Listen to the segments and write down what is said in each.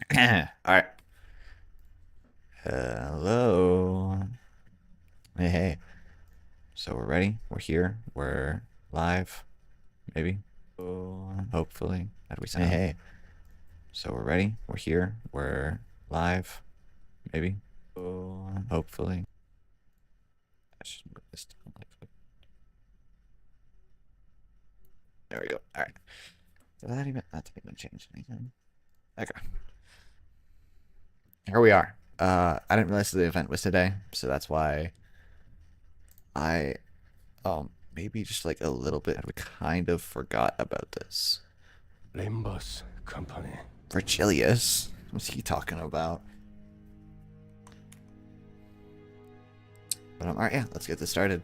Alright. Hello. Hey, hey. So we're ready. We're here. We're live. Maybe. Hopefully. How do we sound? Hey, hey. So we're ready. We're here. We're live. Maybe. Hopefully. I should move this down like there we go. Alright. Did that even change anything? Okay. Here we are. I didn't realize the event was today, so that's why I maybe just like a little bit we kind of forgot about this. Limbus company. Virgilius? What's he talking about? But alright, yeah, let's get this started.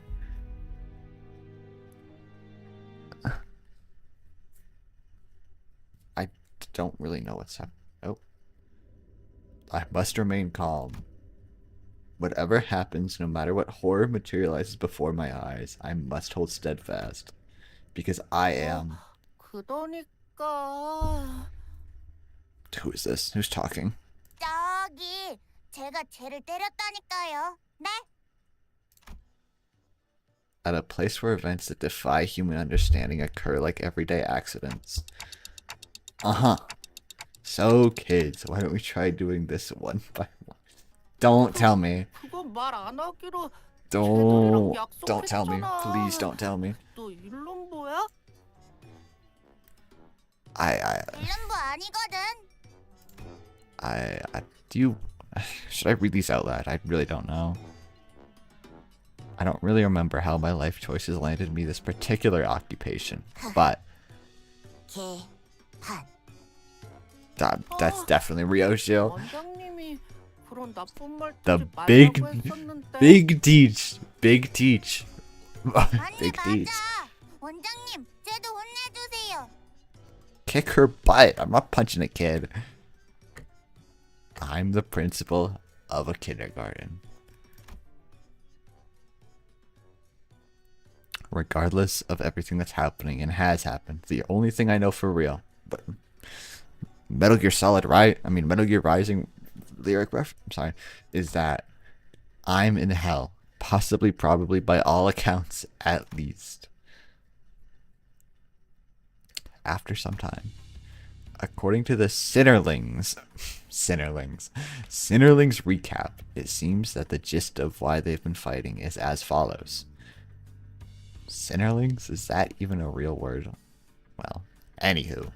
I don't really know what's happening. Oh. I must remain calm. Whatever happens, no matter what horror materializes before my eyes, I must hold steadfast. Because I am... 그러니까 Who is this? Who's talking? 저기 제가 쟤를 때렸다니까요. 네? At a place where events that defy human understanding occur like everyday accidents. Uh-huh. So, kids, why don't we try doing this one by one? Don't tell me. 그건 말 안 하기로 Don't tell me. Please don't tell me. 너 일름보야? I 일름보 아니거든. do you... Should I read these out loud? I really don't know. I don't really remember how my life choices landed me this particular occupation, but... 개판. That's definitely Ryosho. 원장님이 그런 나쁜 말 The 듣지 말라고 big 했었는데. teach. Big teach. 맞네, Big teach. 맞아. 원장님, 쟤도 혼내주세요. Kick her butt. I'm not punching a kid. I'm the principal of a kindergarten. Regardless of everything that's happening and has happened, the only thing I know for real, but Metal Gear Solid, right? I mean, Metal Gear Rising lyric ref, I'm sorry, is that I'm in hell. Possibly, probably, by all accounts, at least. After some time. According to the Sinnerlings recap, it seems that the gist of why they've been fighting is as follows. Sinnerlings? Is that even a real word? Well, anywho.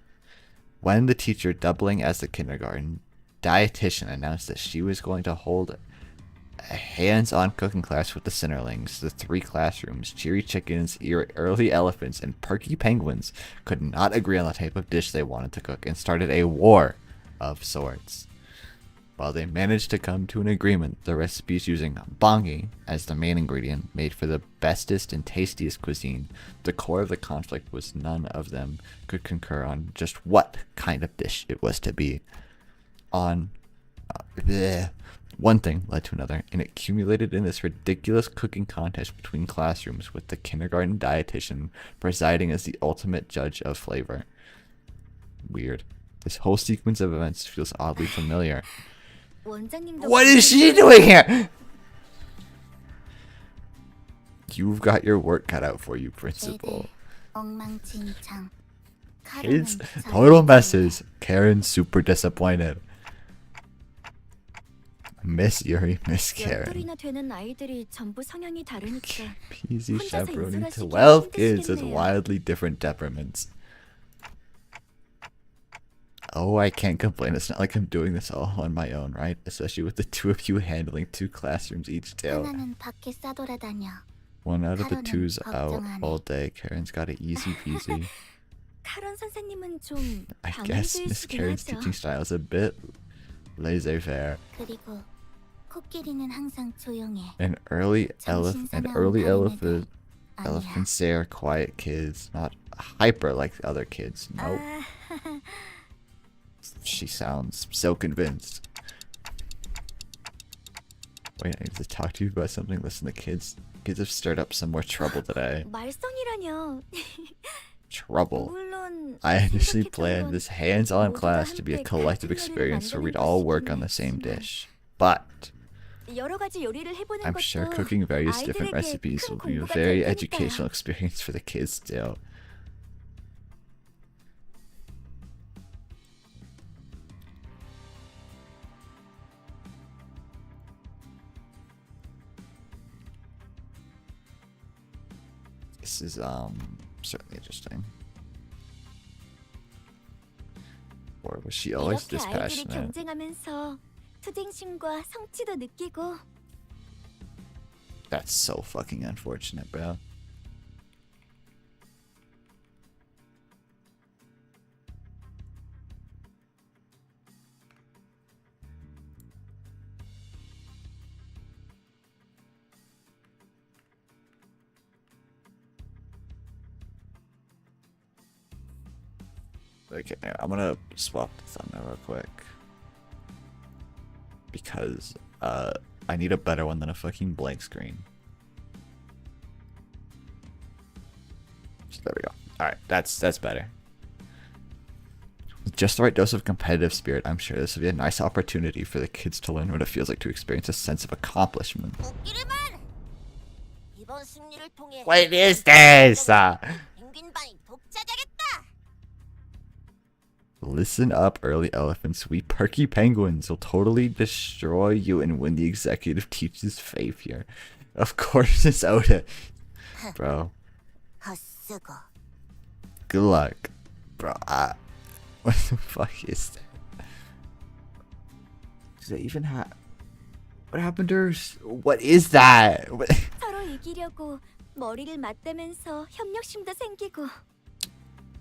When the teacher, doubling as the kindergarten dietitian, announced that she was going to hold a hands-on cooking class with the Sinnerlings, the three classrooms, cheery chickens, early elephants, and perky penguins could not agree on the type of dish they wanted to cook and started a war of sorts. While they managed to come to an agreement, the recipes using bongi as the main ingredient made for the bestest and tastiest cuisine, the core of the conflict was none of them could concur on just what kind of dish it was to be. One thing led to another, and it accumulated in this ridiculous cooking contest between classrooms with the kindergarten dietitian presiding as the ultimate judge of flavor. Weird. This whole sequence of events feels oddly familiar. What is she doing here? You've got your work cut out for you, principal. Kids, total messes. Karen's super disappointed. Miss Yuri, Miss Karen. Peasy chaperoning 12 kids with wildly different temperaments. Oh, I can't complain. It's not like I'm doing this all on my own, right? Especially with the two of you handling two classrooms each too. One out of the two's out all day. Karen's got it easy peasy. I guess Miss Karen's teaching style is a bit laissez-faire. And early elephants say are quiet kids, not hyper like the other kids. Nope. She sounds so convinced. Wait, I need to talk to you about something. Listen, the kids have stirred up some more trouble today. trouble. 물론 I initially 생각했던 planned 건 this hands-on 모두가 class to be a 함께 collective 같은 요리를 experience where we'd 만드는 all 것이긴 work on the same 했지만 dish. But 여러 가지 요리를 해보는 I'm sure 것도 cooking various different 아이들에게 recipes 큰 will be a 공부가 very 될 테니까요. educational experience for the kids too. This is certainly interesting. Or was she always 이렇게 this 아이들이 passionate? 경쟁하면서 투쟁심과 성취도 느끼고 That's so fucking unfortunate, bro. Okay, I'm gonna swap the thumbnail real quick. Because I need a better one than a fucking blank screen. So there we go. Alright, that's better. With just the right dose of competitive spirit, I'm sure this will be a nice opportunity for the kids to learn what it feels like to experience a sense of accomplishment. 웃기리만 이번 승리를 통해 What is this? 펭귄반이 독차지하겠다. Listen up, early elephants. We perky penguins will totally destroy you and win the executive teacher's faith here. Of course it's Oda. Bro, 헛수고. good luck. Bro, what the fuck is that? Does that even have... What happened to her? What is that? What... 서로 이기려고 머리를 맞대면서 협력심도 생기고.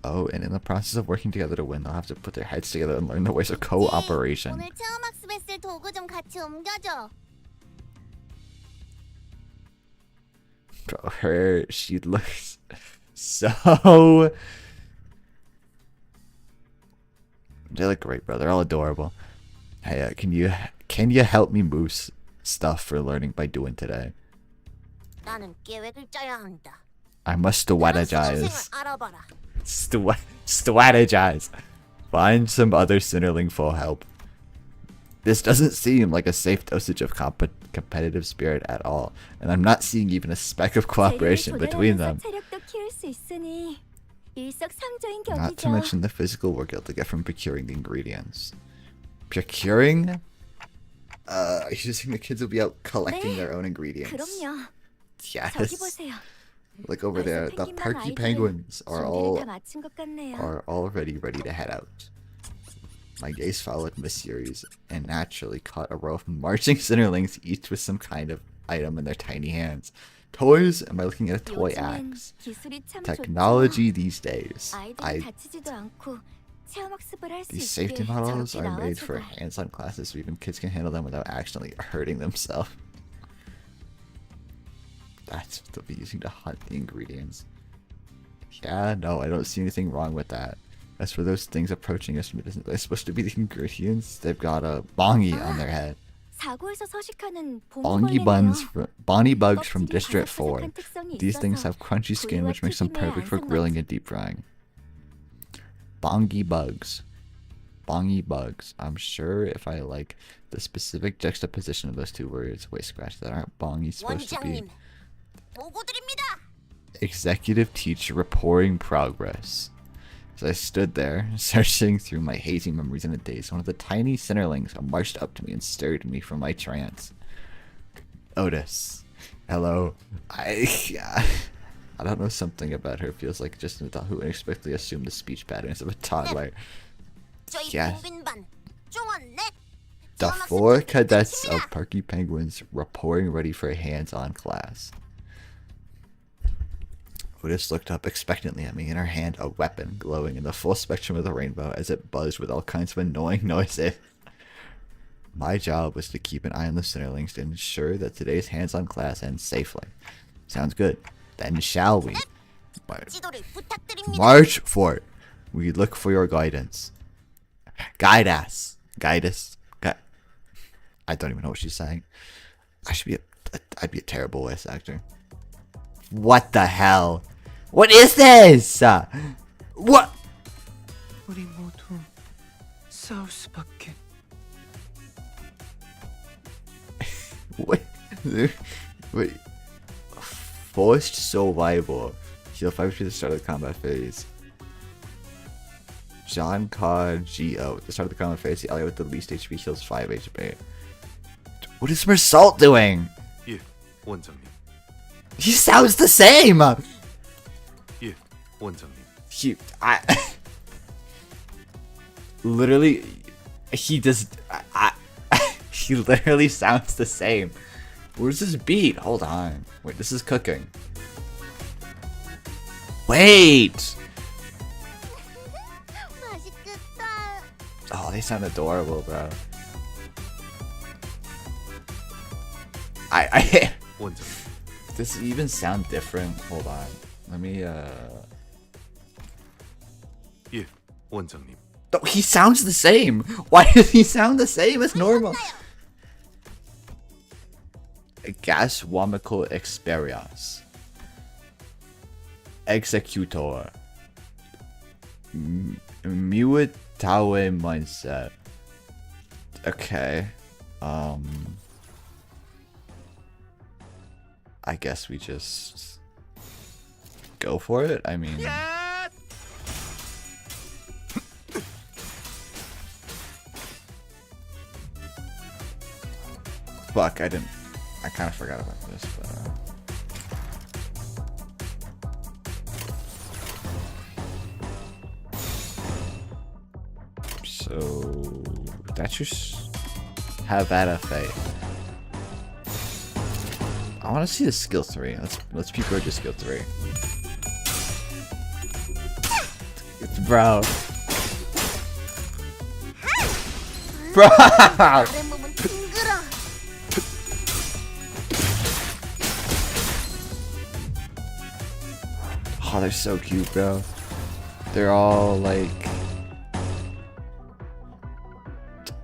Oh, and in the process of working together to win, they'll have to put their heads together and learn the ways of cooperation. 오늘 체험 학습에 쓸 도구 좀 같이 옮겨줘. Bro, she looks so... They look great, bro. They're all adorable. Hey, can you help me move stuff for learning by doing today? 나는 계획을 짜야 한다. I must 다른 strategize. 수강생을 알아봐라. Strategize. Find some other Sinnerling for help. This doesn't seem like a safe dosage of competitive spirit at all, and I'm not seeing even a speck of cooperation between them. 체력도 키울 수 있으니 일석삼조인 Not to 격이죠. mention the physical work you'll get from procuring the ingredients. Procuring? Are you just think the kids will be out collecting 네, their own ingredients? 그럼요. 저기 Yes. 보세요. Look over there. The 펭귄반 perky 아이들은 penguins are 준비를 다 마친 것 같네요. already ready to head out. My gaze followed Miss Series and naturally caught a row of marching Sinnerlings, each with some kind of item in their tiny hands. Toys? Am I looking at a toy 요즘엔 axe? 기술이 참 Technology these days. 좋죠. 아이들이 다치지도 않고 체험 학습을 할 수 These 있게 safety models 저렇게 are made for 나와주고. hands-on classes so even kids can handle them without actually hurting themselves. That's what they'll be using to hunt the ingredients. Yeah, no, I don't see anything wrong with that. As for those things approaching us from a distance, they're supposed to be the ingredients. They've got a bongi on their head. 사고에서 서식하는 Bongi bugs from District 4. These things have crunchy skin which makes them perfect for grilling and deep frying. Bongi bugs. I'm sure if I like the specific juxtaposition of those two words. Wait, scratch that. Aren't bongi supposed to be? 원장님, 보고 드립니다. Executive teacher reporting progress. As I stood there, searching through my hazy memories in a daze, one of the tiny Sinnerlings marched up to me and stared at me from my trance. Otis. Hello. I don't know, something about her feels like just an adult who unexpectedly assumed the speech patterns of a toddler. 저희 Yes. 펭귄반 중원 넷. The 체험 학습 4 cadets 끝입니다. of Perky Penguins reporting ready for a hands-on class. Otis looked up expectantly at me, in her hand a weapon glowing in the full spectrum of the rainbow as it buzzed with all kinds of annoying noises. My job was to keep an eye on the Sinnerlings to ensure that today's hands-on class ends safely. Sounds good. Then shall we? 지도를 부탁드립니다. March for it. We look for your guidance. Guide us. Guide us. I don't even know what she's saying. I'd be a terrible voice actor. What the hell? What is this? What? 우리 모두 싸울 수밖에. Wait. Wait. Forced survival. Heal 5 HP at the start of the combat phase. John Cod G.O. At the start of the combat phase, the ally with the least HP heals 5 HP. What is Mersault doing? 예, 원장님. He sounds the same! 예, 원장님. Literally, he does. He literally sounds the same. Where's this beat? Hold on. Wait, this is cooking. Wait! 맛있겠다. Oh, they sound adorable, bro. 원장님. Does it even sound different? Hold on. Let me, 예, 원장님. No, he sounds the same! Why does he sound the same? It's normal. Gastronomical experience. Executor. Muetawe mindset. Okay. I guess we just go for it. I mean, fuck, I kind of forgot about this, but so that just have that effect. I want to see the skill 3. Let's peep over to skill 3. It's bro. Bro. 아랫몸은 징그러. Oh, they're so cute, bro. They're all like.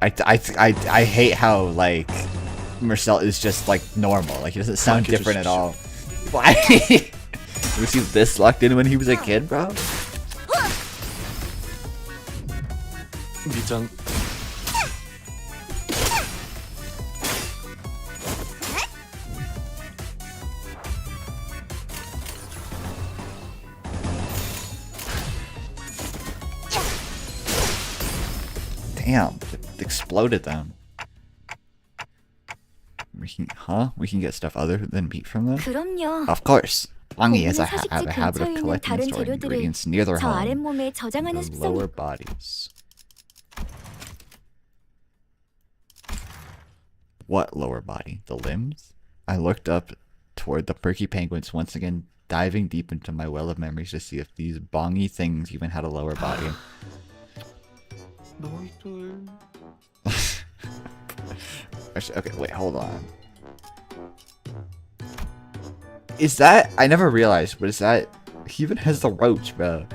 I hate how like Marcel is just like normal. Like he doesn't sound different at all. Why? Was he this locked in when he was a kid, bro? 미장. Damn, it exploded them. We can get stuff other than meat from them? 그럼요. Of course. Wangi has a 사식지 habit of 근처에 있는 collecting and 다른 storing 재료들을 ingredients near their 저 home. 아랫몸에 저장하는 The 습성이 lower bodies. What lower body? The limbs? I looked up toward the perky penguins once again, diving deep into my well of memories to see if these bongy things even had a lower body. 너희들. Actually, okay, wait, hold on. Is that... I never realized, but is that... He even has the roach, bro.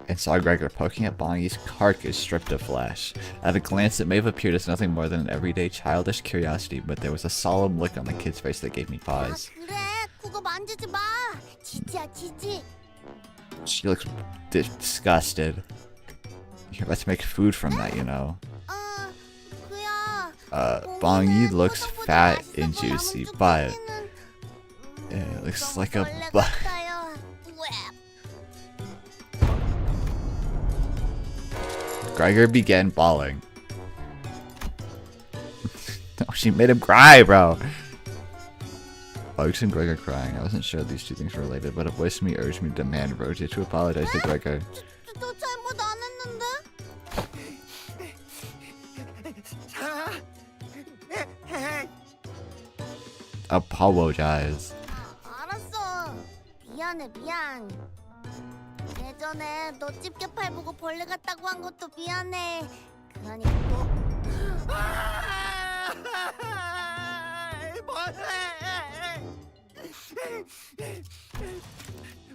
And saw Gregor poking at Bongi's carcass stripped of flesh. At a glance, it may have appeared as nothing more than an everyday childish curiosity, but there was a solemn look on the kid's face that gave me 아, pause. 그래. 그거 만지지 마. 지지야, 지지. She looks disgusted. Here, let's make food from that, you know. 그야. Bongi looks fat and juicy, but it looks like a bug. Gregor began bawling. Oh, she made him cry, bro. Bugs and Gregor crying. I wasn't sure these two things were related, but a voice in me urged me to demand Rosie to apologize to Gregor. 너 잘못 안 했는데? Apologize. 알았어. 미안해, 미안. 예전에 너 집게팔 보고 벌레 같다고 한 것도 미안해. 그러니까 또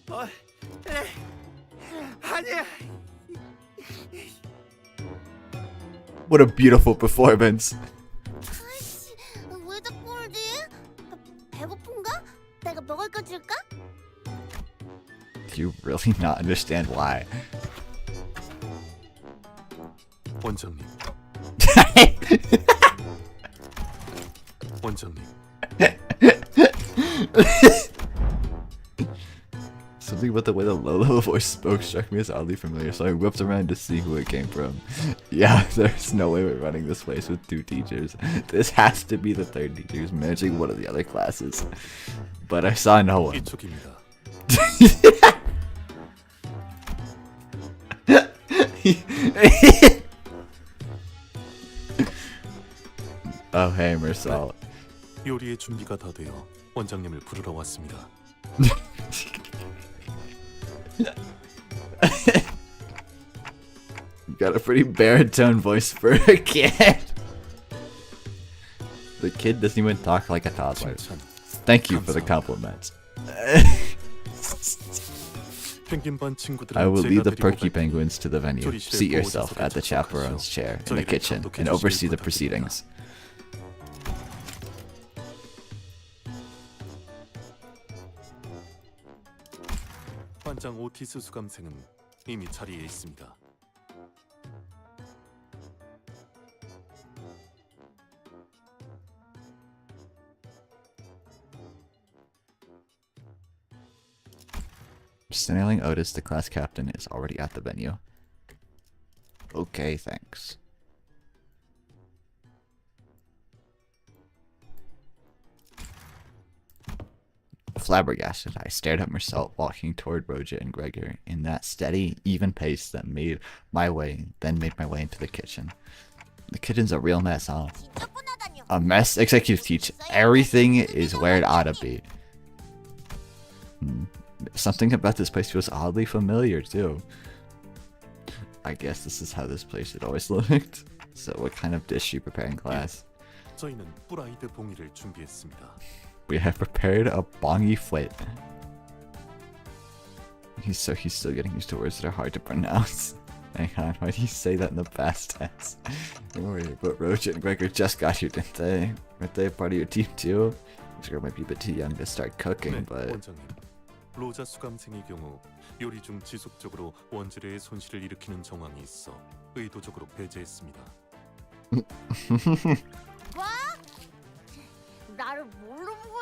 벌레. 아니야. What a beautiful performance. 아이씨, 왜 자꾸 울지? 배고픈가? 내가 먹을 거 줄까? Do you really really not understand why. 원장님. 원장님. Something about the way the low-level voice spoke struck me as oddly familiar, so I whipped around to see who it came from. Yeah, there's no way we're running this place with 2 teachers. This has to be the 3rd teacher who's managing one of the other classes. But I saw no one. 이쪽입니다. Oh, hey, Marcel. 요리의 준비가 다 되어 원장님을 부르러 왔습니다. You got a pretty baritone voice for a kid. The kid doesn't even talk like a toddler. 칭찬. Thank you for the compliment. 펭귄 반 친구들은 I will 제가 lead the 데리고 perky 갈게요. penguins to the venue. Seat yourself at the chaperone's chair in the kitchen and oversee the proceedings. 반장 오티스 수감생은 이미 자리에 있습니다. Signaling Otis, the class captain, is already at the venue. Okay, thanks. Flabbergasted, I stared at Marcel walking toward Roja and Gregor in that steady, even pace that made my way into the kitchen. The kitchen's a real mess, huh? A mess? Executive teach. Everything is where it ought to be. Something about this place feels oddly familiar, too. I guess this is how this place had always looked. So what kind of dish you prepare in class? 저희는 프라이드 봉이를 준비했습니다. We have prepared a bongy flit. He's still getting used to words that are hard to pronounce. Hang on, why do you say that in the past tense? Don't worry, but Roja and Gregor just got here, didn't they? Aren't they a part of your team too? This girl might be a bit too young to start cooking, 네, but... 원장님. 로자 수감생의 경우 요리 중 지속적으로 원재료의 손실을 일으키는 정황이 있어 의도적으로 배제했습니다. 나를 뭘로 보고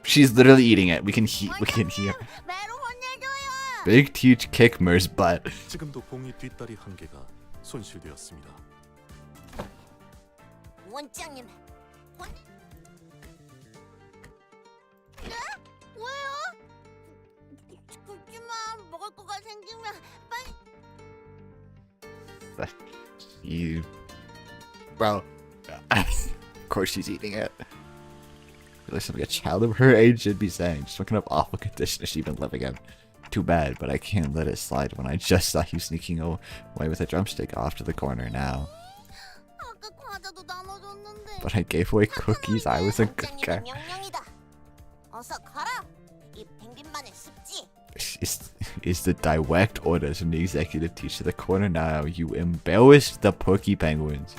She's literally eating it. We can hear. 매로 혼내줘요. Big teach kick Mer's butt. 지금도 봉이 뒷다리 한 개가 손실되었습니다. 원장님, 네? 왜요? 그렇지만 먹을 거가 생기면 빨리. You, bro. Of course she's eating it. Like something a child of her age should be saying. Just what kind of awful condition is she even living in? Too bad, but I can't let it slide when I just saw you sneaking away with a drumstick off to the corner now. 아까 과자도 나눠줬는데. But I gave away cookies. I was a good guy. 명령이다. 어서 가라. 이 펭귄만의 습지. Is the direct orders from the executive teacher the corner now? You embellished the Porky Penguins.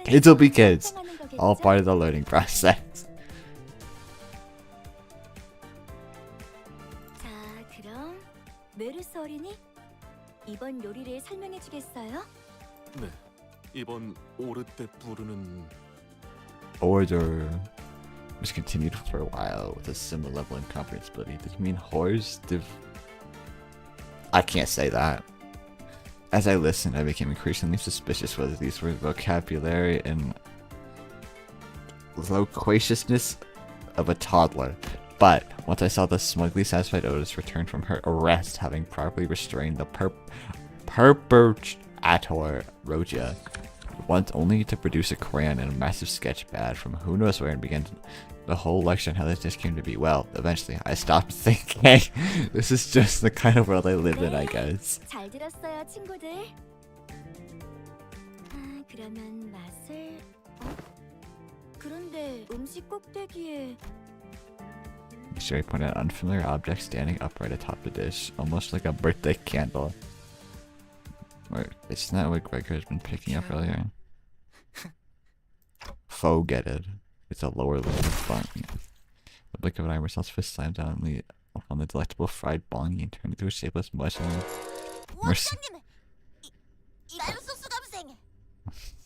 Kids will be kids. All part of the learning process. 자, 그럼 메르스 어린이 이번 요리를 설명해 주겠어요? 네, 이번 오르 때 부르는 Order was continued for a while with a similar level of incomprehensibility. Did you mean whores? I can't say that. As I listened, I became increasingly suspicious whether these were vocabulary and loquaciousness of a toddler. But once I saw the smugly satisfied Otis return from her arrest, having properly restrained the perpetrator Roja, once only to produce a crayon and a massive sketch pad from who knows where and began the whole lecture on how this dish came to be. Well, eventually I stopped thinking. This is just the kind of world I live in, I guess. 잘 들었어요, 친구들. 아, 그러면 맛을 그런데 음식 꼭대기에 Sherry pointed out an unfamiliar object standing upright atop the dish, almost like a birthday candle. Or isn't that what Gregor has been picking up earlier? Forget it. It's a lower level fun. The blink of an eye, Marcel's fist slammed down on the delectable fried bongi and turned into a shapeless mushroom. 원장님, 랄소스 감생.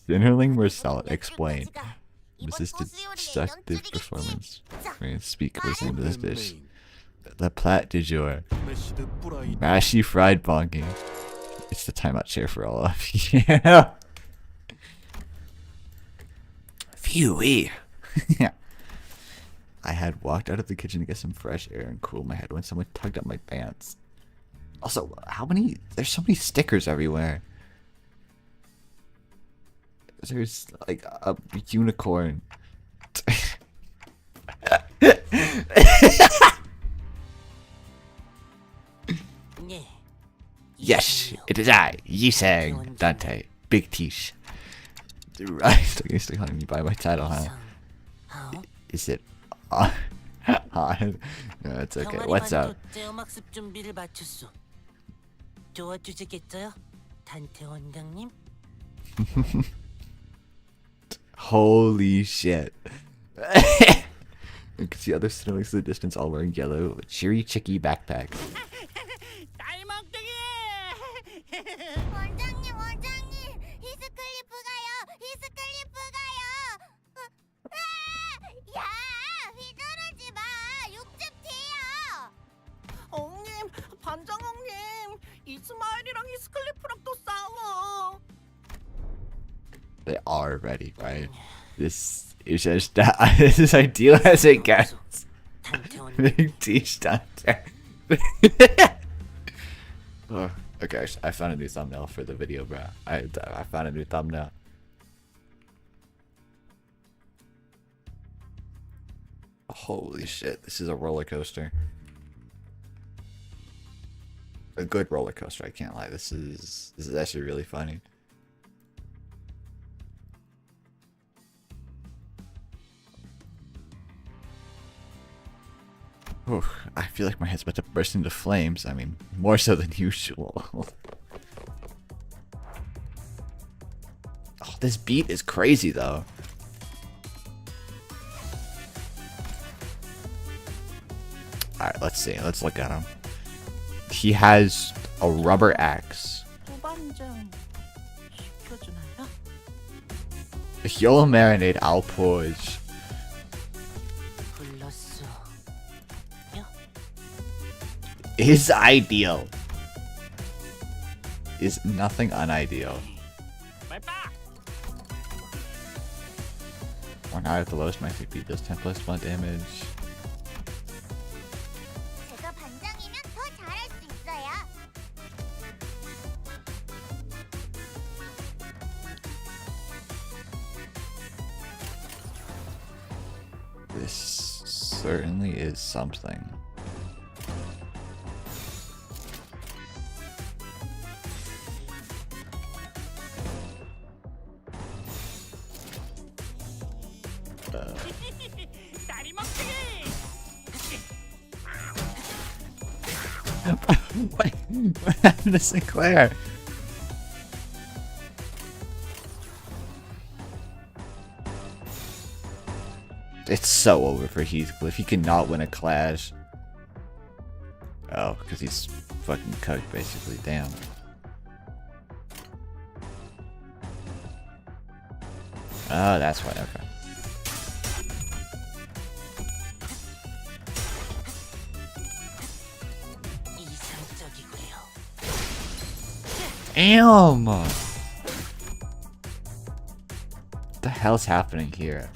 Dinnerling Marcel explained. Mrs. Destructive Performance. We're gonna speak what's the name of this dish. The plat du jour. 메시드 뿌라이 Mashy fried bongi. It's the timeout chair for all of you. Yeah. Phew-wee. I had walked out of the kitchen to get some fresh air and cool my head when someone tugged at my pants. Also, there's so many stickers everywhere. There's like a unicorn. Yes, it is I, Yisang Dante, Big Tish. Right, you're still calling me by my title, huh? Is it on? On? No, it's okay. What's up? 음악습 준비를 마쳤소. 도와주시겠어요, 단테 원장님? Holy shit. You can see other snowflakes in the distance all wearing yellow, cheery chicky backpacks. 원장님, 원장님, 히스클리프 가요. 히스클리프 가요. 야, 휘두르지 마. 육즙 튀어. 엉님, 반장 엉님, 이스마일이랑 히스클리프랑 또 싸워. They are ready, right? This is just this is ideal as it gets. 단테 원장. Big Tish Dante. Oh, okay, I found a new thumbnail for the video, bro. I found a new thumbnail. Holy shit, this is a roller coaster. A good roller coaster, I can't lie. This is actually really funny. Ooh, I feel like my head's about to burst into flames. I mean, more so than usual. Oh, this beat is crazy, though. Alright, let's see. Let's look at him. He has a rubber axe. 도반장 시켜주나요? He'll marinate, I'll purge. 불렀어. Is ideal. Is nothing unideal. When I at the lowest, my CP does 10 plus 1 damage. 제가 반장이면 더 잘할 수 있어요. This certainly is something. What happened to Sinclair? It's so over for Heathcliff. He cannot win a clash. Oh, because he's fucking cooked, basically. Damn. Oh, that's why. Okay. 이상적이고요. Damn! What the hell's happening here?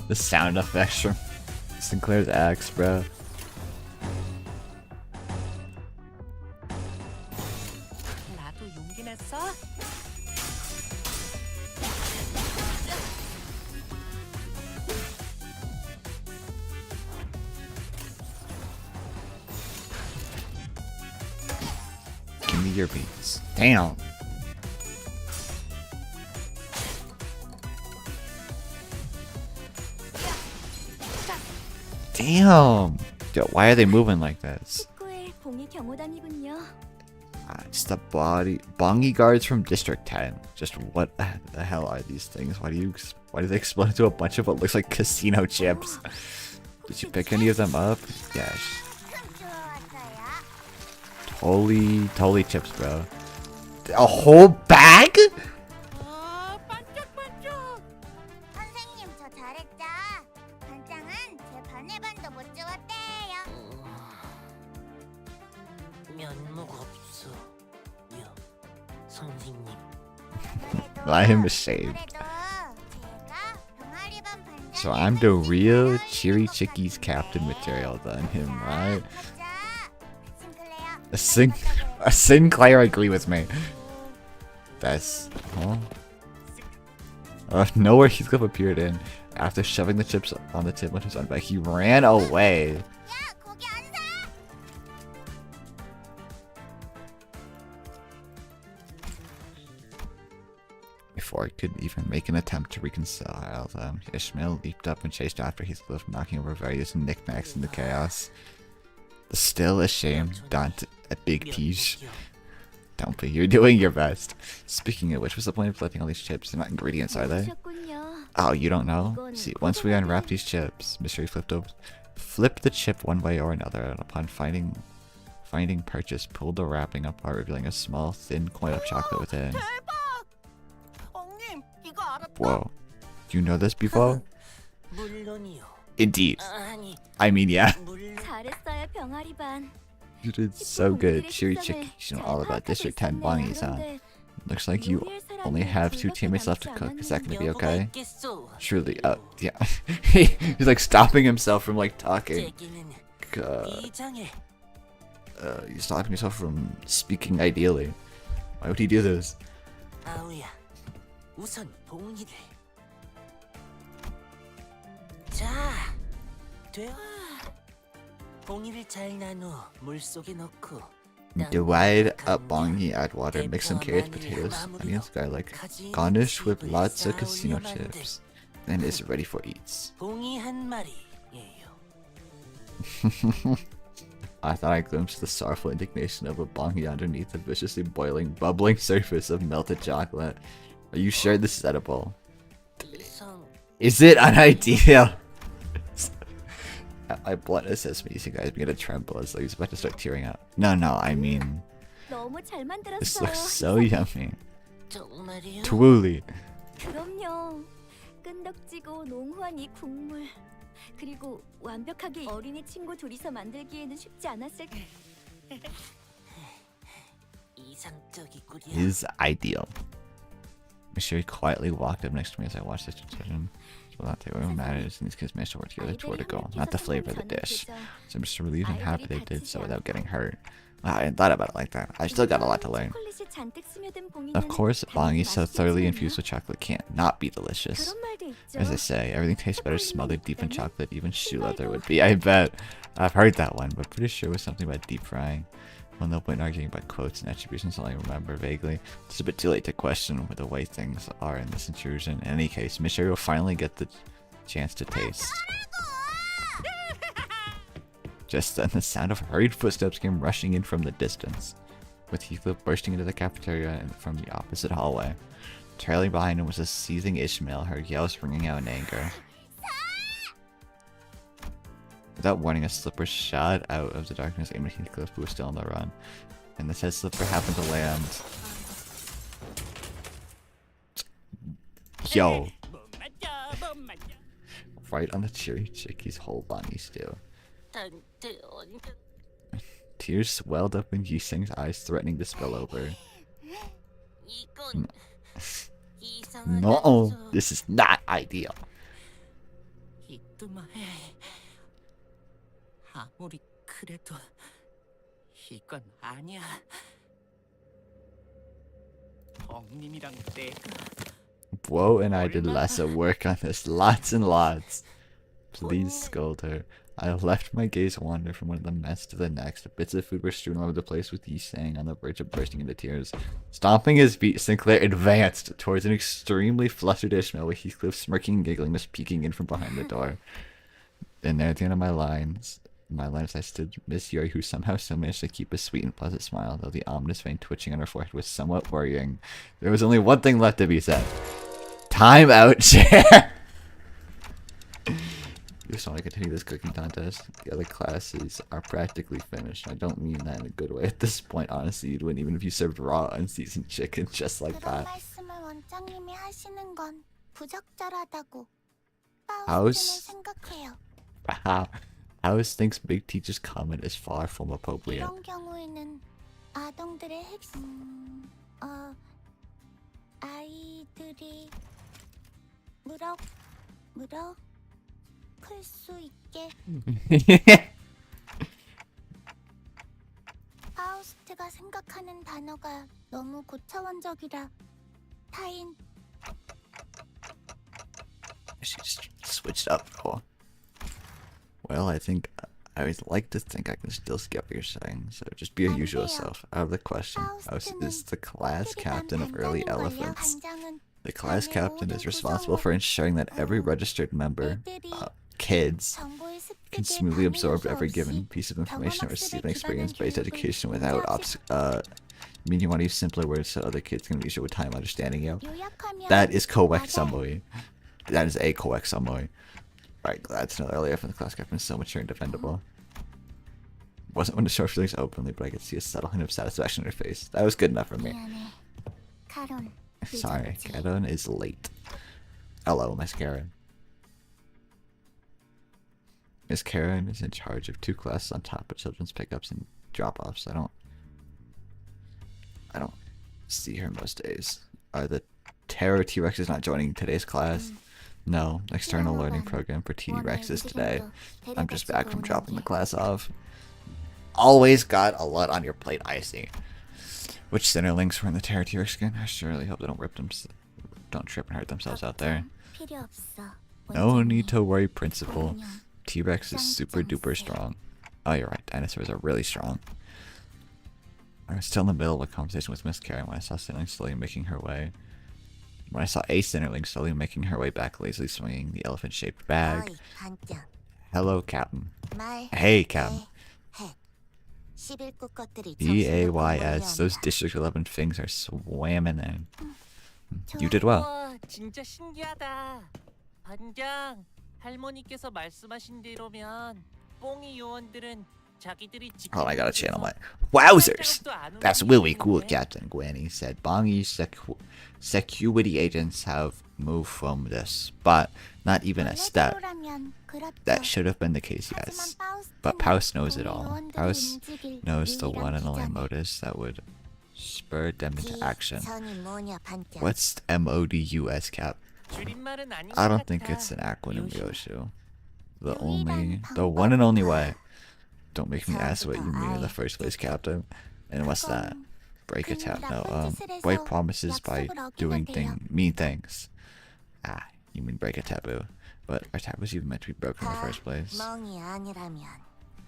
The sound effects from Sinclair's axe, bro. 나도 용기 냈어. Give me your beats. Damn. Damn. Yo, why are they moving like this? 축구의 봉이 경호당이군요. Just the bongy guards from District 10. Just what the hell are these things? Why do they explode into a bunch of what looks like casino chips? Did you pick any of them up? Yes. Totally chips, bro. A whole bag? 선생님 저 잘했죠? 반장은 제 반의 반도 못 주었대요. 면목 없어. 요 선생님. I am ashamed. 그래도 제가 병아리 반 반장. So I'm the real Cheery Chickies captain material than him, right? Sinclair agree with me. That's nowhere Heathcliff appeared in. After shoving the chips on the tip on his own back, he ran away. 야 거기 안 사. Before he could even make an attempt to reconcile them, Ishmael leaped up and chased after Heathcliff, knocking over various knickknacks in the chaos. Still ashamed, Dante, a big tease. Don't be, you're doing your best. Speaking of which, what's the point of collecting all these chips? They're not ingredients, are they? 보셨군요. Oh, you don't know? See, once we unwrap these chips, Mystery flipped the chip one way or another, and upon finding purchase, pulled the wrapping apart, revealing a small, thin coin of chocolate within. 엉님 이거 알았다. Whoa. You know this before? 물론이요. Indeed. 아니 I mean, yeah. 물론. 잘했어요, 병아리 반. You did so good. Cheery Chick, you know all about District 10 bunnies, huh? Looks like you only have 2 teammates left to cook. Is that gonna be okay? Surely, yeah. He's like stopping himself from like talking. 이장에 He's stopping himself from speaking ideally. Why would he do this? 아우야. 우선 봉이를. 자, 돼요. 봉이를 잘 나눠 물 속에 넣고. Divide up bongi, add water, mix some carrots, potatoes, onions, garlic, garnish with lots of casino chips. Then it's ready for eats. 봉이 한 마리예요. I thought I glimpsed the sorrowful indignation of a bongi underneath the viciously bubbling surface of melted chocolate. Are you sure this is edible? 이상 Is it an idea? My blood assessed me, you guys begin to tremble as though he's about to start tearing up. No, I mean, 너무 잘 this 만들었어요. looks so yummy. 정말이요? Truly. 그럼요. 끈덕지고 농후한 이 국물. 그리고 완벽하게 어린이 친구 둘이서 만들기에는 쉽지 않았을 거예요. 이상적이구려. Is ideal. Monsieur quietly walked up next to me as I watched this decision. So that they were matters, and these kids managed to work together toward a goal, not the flavor of the dish. So I'm just relieved and happy they did so without getting hurt. I hadn't thought about it like that. I still got a lot to learn. 초콜릿이 잔뜩 스며든 봉이는 Of course, bongi so 맛있지 thoroughly 않아요? infused with chocolate can't not be delicious. 그런 말도 있죠. As I say, everything tastes better smothered deep in chocolate, even shoe leather would be. I bet. I've heard that one, but pretty sure it was something about deep frying. Well, no point in arguing about quotes and attributions, all I remember vaguely. It's a bit too late to question the way things are in this intrusion. In any case, Miss Sherry will finally get the chance to taste. Just then, the sound of hurried footsteps came rushing in from the distance, with Heathcliff bursting into the cafeteria and from the opposite hallway. Trailing behind him was a seething Ishmael, her yells ringing out in anger. Without warning, a slipper shot out of the darkness, aimed at Heathcliff, who was still on the run. And the said slipper happened to land. Yo. Right on the Cheery Chickie's whole body stew. 단테온. Tears swelled up in Yiseng's eyes, threatening to spill over. 이건 이상한. No, this is not ideal. 이뚜마해. 아무리 그래도 이건 아니야. 엉님이랑 내가 Whoa, and I did lots of work on this. Lots and lots. Please scold her. I left my gaze wander from one of the mess to the next. Bits of food were strewn all over the place, with Yiseng on the verge of bursting into tears. Stomping his feet, Sinclair advanced towards an extremely flustered Ishmael, with Heathcliff smirking and giggling, just peeking in from behind the door. And there at the end of my lines, my line as I stood Miss Yuri, who somehow still managed to keep a sweet and pleasant smile, though the ominous vein twitching on her forehead was somewhat worrying. There was only one thing left to be said. Time out, chair! You just want to continue this cooking contest. The other classes are practically finished. I don't mean that in a good way. At this point, honestly, you'd win even if you served raw, unseasoned chicken just like 그런 that. 말씀을 원장님이 하시는 건 부적절하다고 House? 파우스트는 생각해요. House thinks Big Teacher's comment is far from appropriate. 이런 경우에는 아동들의 핵심 아이들이 물어 클 수 있게 파우스트가 생각하는 단어가 너무 고차원적이라 타인 She just switched up. Oh. Well, I think I always like to think I can still skip what you're saying, so just be your usual self. Out of the question, House is the class captain of early elephants. The class captain is responsible for ensuring that every registered member, kids, can smoothly absorb every given piece of information and receive an experience-based education without I mean, you want to use simpler words so other kids can use it with time understanding you. That is correct summary. That is a correct summary. Right, glad to know that earlier from the class captain is so mature and defendable. Wasn't one to show her feelings openly, but I could see a subtle hint of satisfaction in her face. That was good enough for me. Sorry, Karen is late. Hello, Miss Karen. Miss Karen is in charge of 2 classes on top of children's pickups and drop-offs. I don't see her most days. Are the Terror T-Rexes not joining today's class? No, external learning program for T-Rexes today. I'm just back from dropping the class off. Always got a lot on your plate, I see. Which Centerlings were in the Terror T-Rex skin? I surely hope they don't don't trip and hurt themselves out there. No need to worry, Principal. T-Rex is super duper strong. Oh, you're right, dinosaurs are really strong. I was still in the middle of a conversation with Miss Karen when I saw Centerling slowly making her way. When I saw a Centerling slowly making her way back, lazily swinging the elephant-shaped bag. Hello, Captain. Hey, Captain. BAYS, those District 11 things are swamming in. You did well. 우와, 진짜 신기하다. 반장, 할머니께서 말씀하신 대로면 뽕이 요원들은 자기들이 Oh, I gotta channel my wowzers. That's really cool, Captain Gwenny said. Bongi security agents have moved from this, but not even a step. That should have been the case, yes. But Paus knows it all. Paus knows the one and only modus that would spur them into action. What's MODUS, Cap? I don't think it's an acronym, Yoshu. The one and only way. Don't make me ask what you mean in the first place, Captain. And what's that? Break a tab. No, break promises by doing mean things. Ah, you mean break a taboo. But our taboo was even meant to be broken in the first place.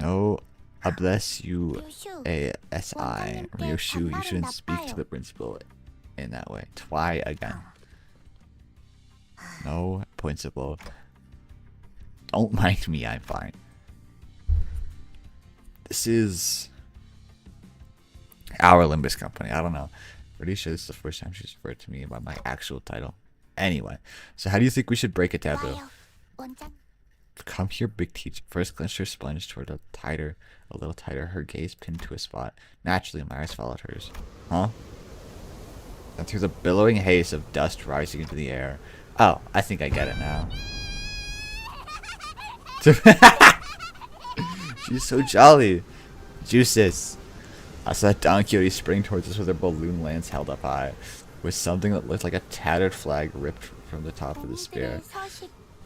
No, bless you, ASI. Ryoshu, you shouldn't speak to the principal in that way. Try again. No, principal. Don't mind me, I'm fine. This is our Limbus company. I don't know. Pretty sure this is the first time she's referred to me by my actual title. Anyway, so how do you think we should break a taboo? Come here, Big Teacher. First clenched her sponge toward a little tighter, her gaze pinned to a spot. Naturally, my eyes followed hers. Huh? And through the billowing haze of dust rising into the air. Oh, I think I get it now. She's so jolly. Juices. I saw Don Quixote spring towards us with her balloon lance held up high, with something that looked like a tattered flag ripped from the top of the spear.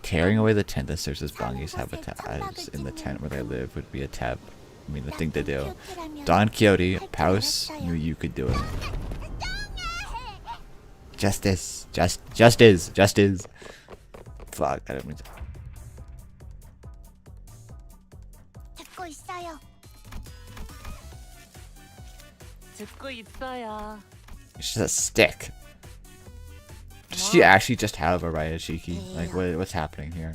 Tearing away the tent that serves as Bongi's habitat, as in the tent where they live, would be a the thing to do. Don Quixote, Paus knew you could do it. Justice. Justice. Fuck, I didn't mean to. 듣고 있어요. It's just a stick. Does she actually just have a Rayashiki? Like, what's happening here?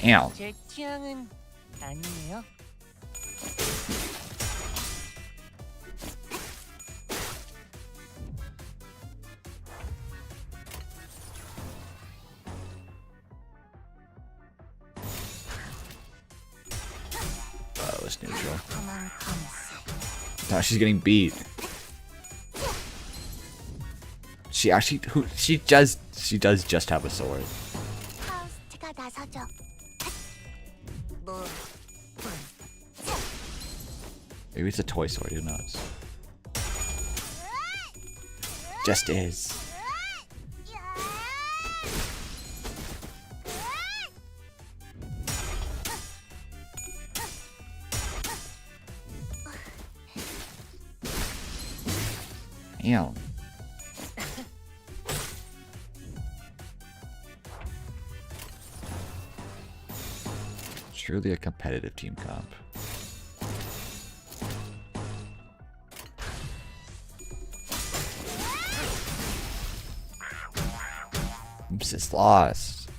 Damn. 제 취향은 아니에요. That was neutral. Now she's getting beat. She actually, she does just have a sword. 파우스트가 나서죠. Maybe it's a toy sword, who knows? Just is. Damn. Truly a competitive team comp. Oops, it's lost.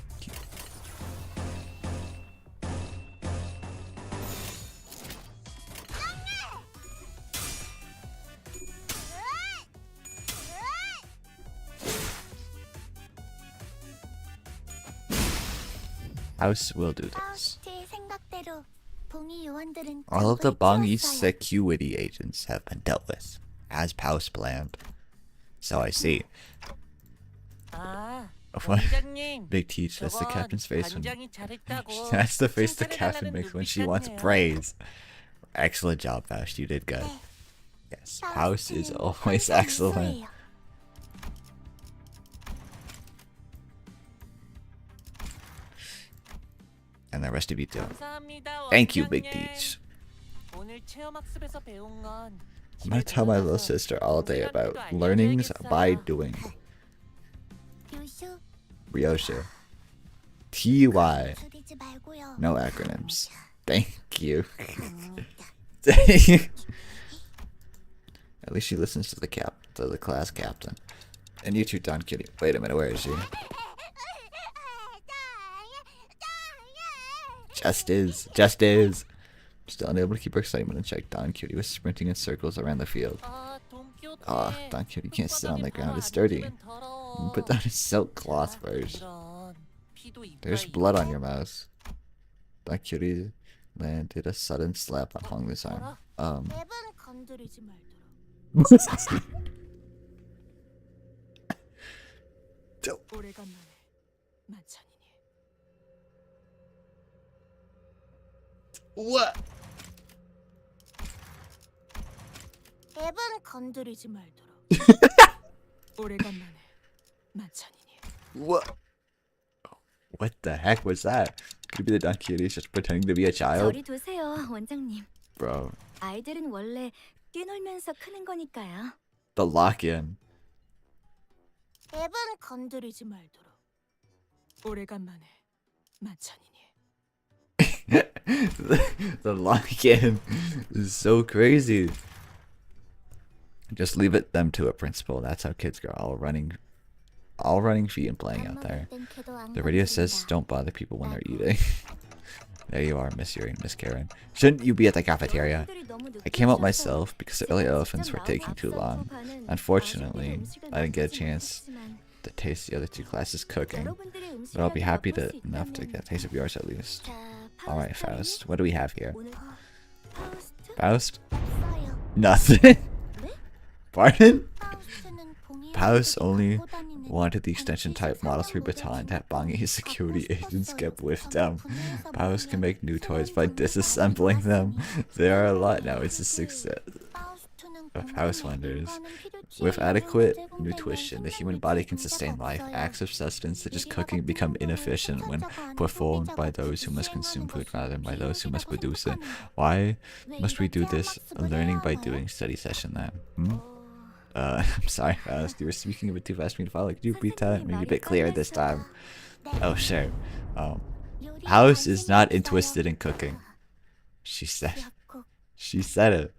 House will do this. 파우스트의 생각대로 봉이 요원들은 All of the 전부에 Bongi 치웠어요. security agents have been dealt with, as Paus planned. So I see. 아, What? 원장님. Big Teach, that's the 저건 captain's face when 반장이 잘했다고 that's the face the 칭찬해달라는 captain makes when she wants 눈빛 같네요. praise. Excellent job, Faust. You did good. Yes, Paus is 파우스트는 always 항상 excellent. 미소예요. And the rest of you too. 감사합니다, Thank you, Big 원장님. Teach. 오늘 체험학습에서 배운 건 I'm gonna tell my little sister all day about learnings by doing. 유슈, Ryoshu. TY. 줄이지 말고요. No acronyms. Thank you. At least she listens to the class captain. And you too, Don Kitty. Wait a minute, where is she? Just is. Still unable to keep her excitement in check. Don Cutie was sprinting in circles around the field. 아, 돈키호테. Ah, Don Cutie can't sit on the 손바닥에 ground. 발 It's 안 dirty. 묻으면 더러워. Put down a silk cloth first. 이런, 피도 There's 이빨이 blood on your mouse. Don Cutie landed a sudden slap on Hong's arm. 랩은 건드리지 말도록. 오래간만에 만찬이니. What? 랩은 건드리지 말도록. 오래간만에 만찬이니. What? What the heck was that? Could be the Don Cutie just pretending to be a child? 저리 두세요, 원장님. Bro, 아이들은 원래 뛰놀면서 크는 거니까요. the lock-in. 랩은 건드리지 말도록. 오래간만에 만찬이니. The lock-in is so crazy. Just leave it them to a principal. That's how kids grow. All running feet and playing out there. The radio says don't bother people when they're eating. There you are, Miss Yuri and Miss Karen. Shouldn't you be at the cafeteria? I came up myself because the early elephants were taking too long. Unfortunately, I didn't get a chance to taste the other two classes cooking, but I'll be happy enough to get a taste of yours at least. Alright, Faust, what do we have here? Faust? Nothing? Pardon? Paus only wanted the extension type Model 3 baton that Bongi security agents kept with them. Paus can make new toys by disassembling them. There are a lot now, it's a success of house wonders. With adequate nutrition, the human body can sustain life. Acts of sustenance such as cooking become inefficient when performed by those who must consume food rather than by those who must produce it. Why must we do this? A learning by doing study session then. I'm sorry, Faust. You were speaking a bit too fast for me to follow. Could you repeat that? Maybe a bit clearer this time. Oh, sure. House is not interested in cooking. She said it.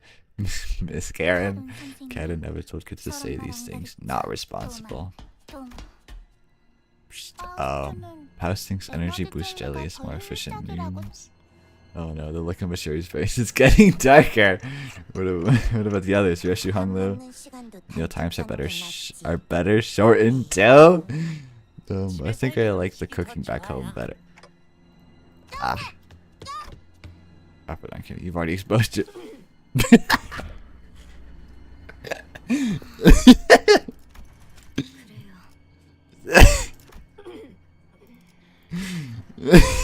Miss Karen. Karen never told kids to say these things. Not responsible. House thinks energy boost 멤버들 jelly 젤리가 is more 더 efficient. 효율적이라고. Oh no, the look on Mashiri's face is getting darker. What about the others? Yoshu Honglu? 먹는 시간도 Meal times are better 단축하는 게 낫지. are better shortened too. I think I like the cooking back home better. Ah. Upper down, you've already exposed it. 저는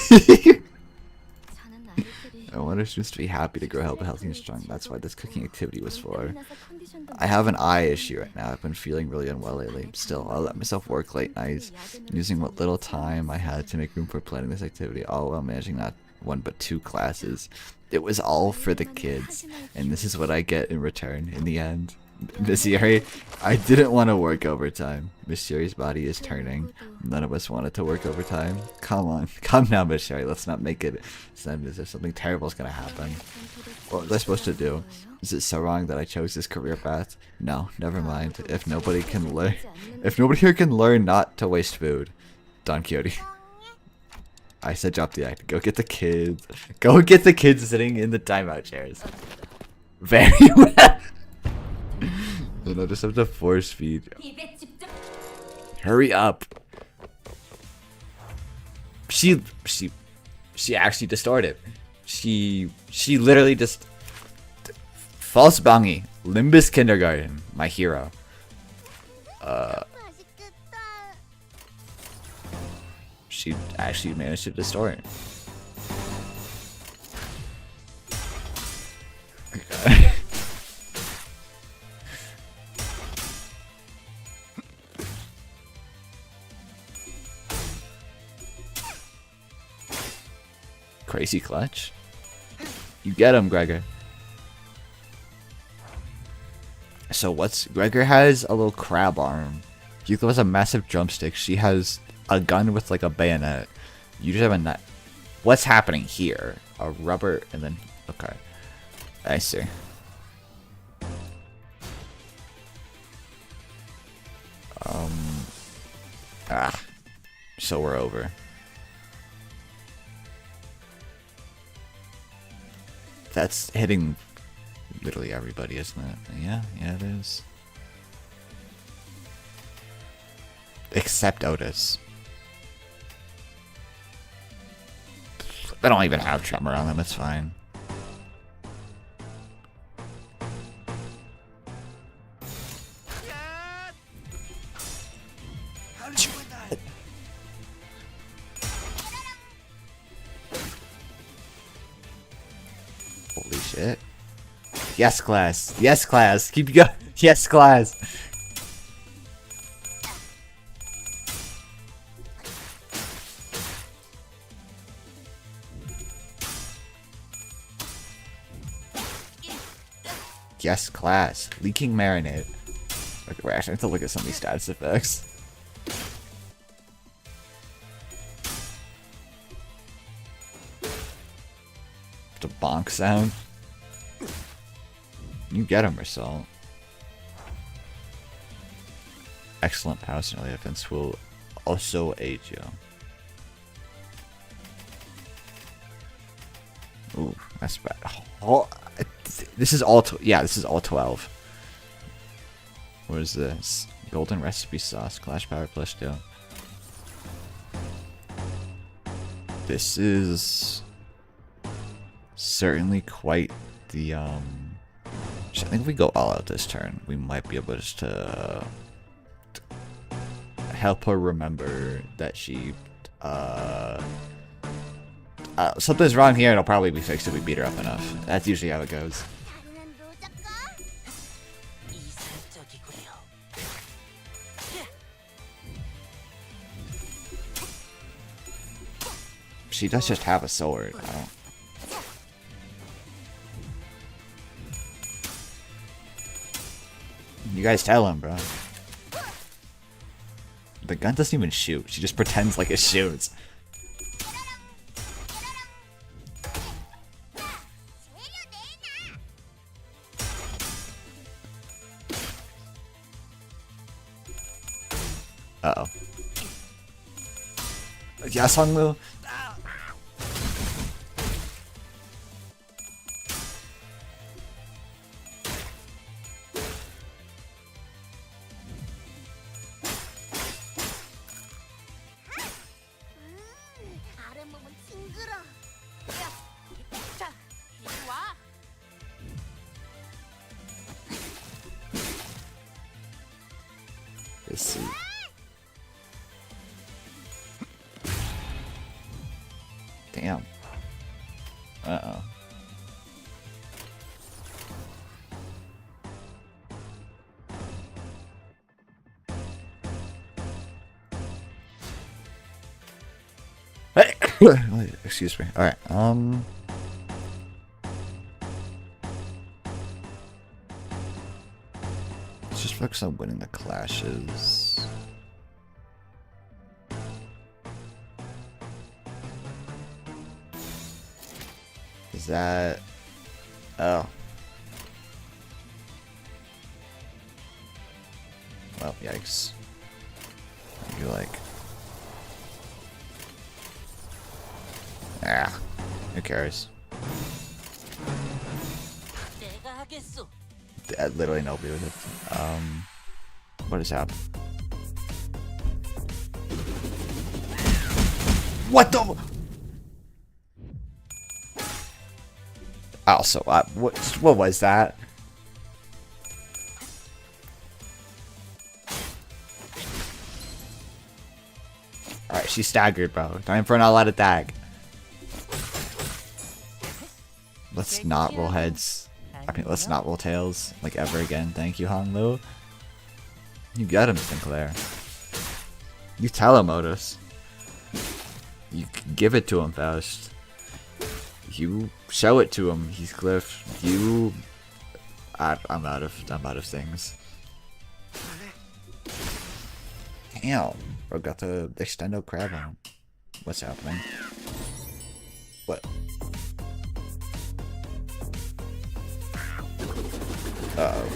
아이들이 I want our students to be happy to grow healthy and strong. That's why this cooking activity was for. 끝나서 컨디션도 I have an eye issue right now. I've been feeling really unwell lately. Still, I let myself work late nights, using what little time I had to make room for planning this activity, all while managing not one but two classes. It was all for the kids, and this is what I get in return in the end. Miss Yuri, I didn't want to work overtime. Miss Yuri's body is turning. None of us wanted to work overtime. Come on. Come now, Miss Yuri. Let's not make it sound as if something terrible is going to happen. What was I supposed to do? Is it so wrong that I chose this career path? No, never mind. If nobody here can learn not to waste food. Don Quixote. I said drop the act. Go get the kids. Go get the kids sitting in the timeout chairs. Very well. No, just have to force feed. Hurry up. She actually distorted. She literally just false bangi. Limbus kindergarten. My hero. 맛있겠다. She actually managed to distort. Crazy clutch. You get him, Gregor. So Gregor has a little crab arm. Yuko has a massive drumstick. She has a gun with like a bayonet. You just have a knife. What's happening here? A rubber and then okay. I see. So we're over. That's hitting literally everybody, isn't it? Yeah, it is. Except Otis. They don't even have tremor on them, it's fine. Holy shit. Yes, class. Yes, class. Keep going. Yes, class. Yes, class. Leaking marinade. Okay, wait, actually, I have to look at some of these status effects. The bonk sound. You get him, Marcel. Excellent house and early defense will also aid you. Ooh, that's bad. Oh, this is all. Yeah, this is all 12. What is this? Golden recipe sauce, Clash Power plus 2. This is certainly quite the I think if we go all out this turn, we might be able to help her remember that she something's wrong here. It'll probably be fixed if we beat her up enough. That's usually how it goes. 다루는 노작가? 이상적이구려. She does just have a sword. I don't. You guys tell him, bro. The gun doesn't even shoot. She just pretends like it shoots. Uh-oh. Yes, Honglu. 아랫몸은 징그러. 자, 이리 와. Let's see. Damn. Uh-oh. Hey! Excuse me. Alright, let's just focus on winning the clashes. Is that... Oh. Well, yikes. You're like... Ah, who cares? 내가 하겠소. Literally nobody with it. What has happened? What the? Also, what was that? Alright, she's staggered, bro. Time for an all-out attack. Let's not roll heads. I mean, let's not roll tails, like, ever again. Thank you, Honglu. You get him, Sinclair. You tell him, Otis. You give it to him, Faust. You show it to him, Heathcliff. You... I'm out of things. Damn. Bro got the extendo crab on. What's happening? What? Uh-oh.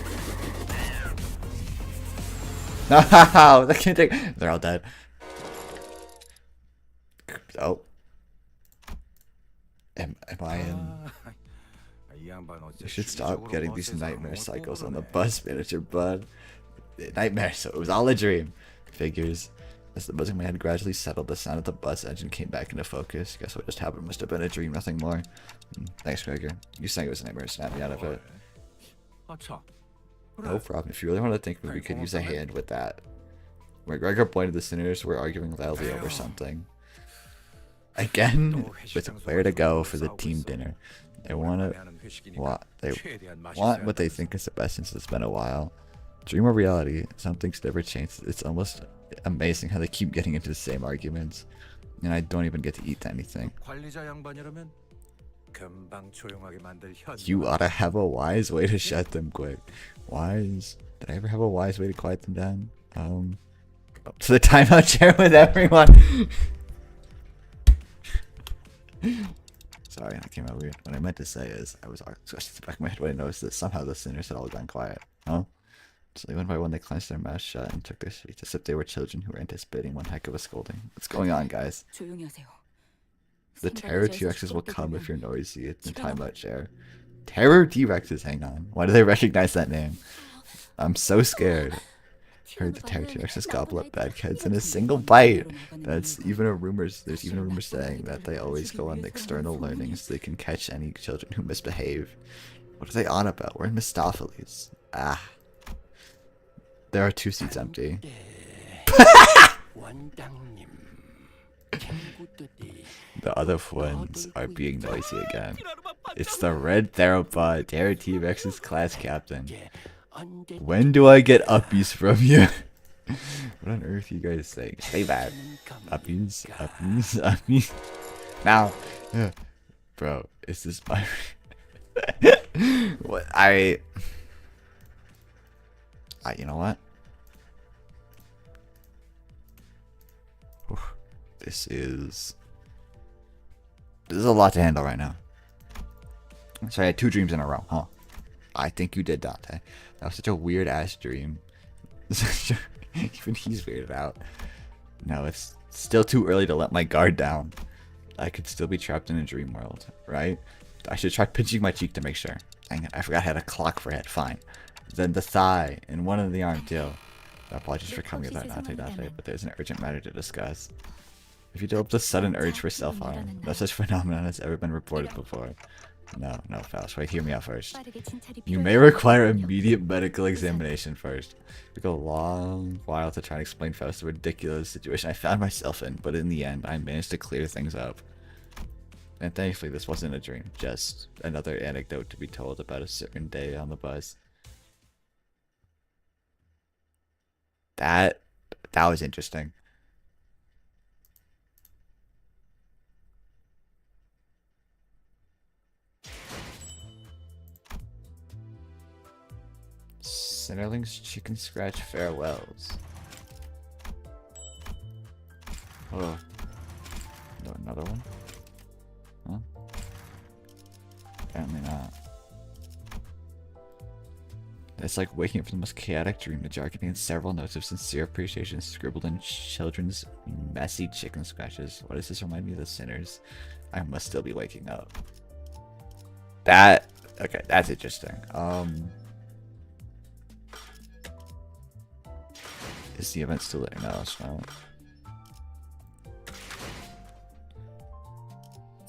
No, they can't take. They're all dead. Oh. Am I in? You should stop getting these nightmare cycles on the bus, manager, bud. Nightmare, so it was all a dream. Figures. As the buzzing in my head gradually settled, the sound of the bus engine came back into focus. Guess what just happened must have been a dream, nothing more. Thanks, Gregor. You saying it was a nightmare snapped me out of it. No problem. If you really want to think, we could use a hand with that. Where Gregor pointed, the sinners were arguing loudly over something. Again, with where to go for the team dinner. They want what they think is the best since it's been a while. Dream or reality, some things never change. It's almost amazing how they keep getting into the same arguments. And I don't even get to eat anything. You ought to have a wise way to shut them quick. Wise? Did I ever have a wise way to quiet them down? Up to the timeout chair with everyone. Sorry, that came out weird. What I meant to say is, I was scratching the back of my head when I noticed that somehow the sinners had all gone quiet. Huh? So one by one they clenched their mouths shut and took their seats as if they were children who were anticipating one heck of a scolding. What's going on, guys? The terror T-Rexes will come if you're noisy. It's in timeout chair. Terror T-Rexes, hang on. Why do they recognize that name? I'm so scared. Heard the terror T-Rexes gobble up bad kids in a single bite. There's even a rumor saying that they always go on external learning so they can catch any children who misbehave. What are they on about? We're in Mistopheles. Ah. There are 2 seats empty. The other ones are being noisy again. It's the red theropod, Terror T-Rex's class captain. When do I get uppies from you? What on earth are you guys saying? Say that. Uppies, uppies, uppies. Now, bro, is this my... What, you know what? This is a lot to handle right now. So I had 2 dreams in a row, huh? I think you did, Dante. That was such a weird ass dream. Even he's weirded out. No, it's still too early to let my guard down. I could still be trapped in a dream world, right? I should try pinching my cheek to make sure. Dang it, I forgot I had a clock for head. Fine. Then the thigh and one of the arm too. Apologies for coming without Nate, but there's an urgent matter to discuss. If you developed a sudden urge for self-harm, no such phenomenon has ever been reported before. No, Faust, wait, hear me out first. You may require immediate medical examination first. It took a long while to try and explain Faust the ridiculous situation I found myself in, but in the end, I managed to clear things up. And thankfully, this wasn't a dream, just another anecdote to be told about a certain day on the bus. That was interesting. Centerling's chicken scratch farewells. Oh, no, another one? Huh? Apparently not. It's like waking up from the most chaotic dream. The jar contains several notes of sincere appreciation scribbled in children's messy chicken scratches. Why does this remind me of the sinners? I must still be waking up. Okay, that's interesting. Is the event still there? No, it's not.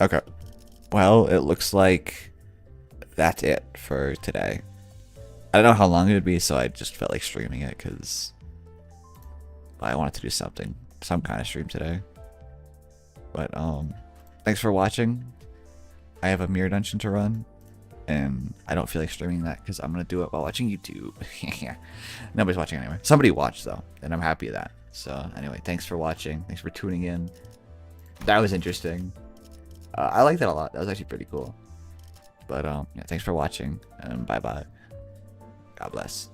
Okay. Well, it looks like that's it for today. I don't know how long it would be, so I just felt like streaming it because I wanted to do some kind of stream today. But thanks for watching. I have a mirror dungeon to run, and I don't feel like streaming that because I'm gonna do it while watching YouTube. Nobody's watching anyway. Somebody watched though, and I'm happy with that. So anyway, thanks for watching. Thanks for tuning in. That was interesting. I liked that a lot. That was actually pretty cool. But yeah, thanks for watching, and bye bye. God bless.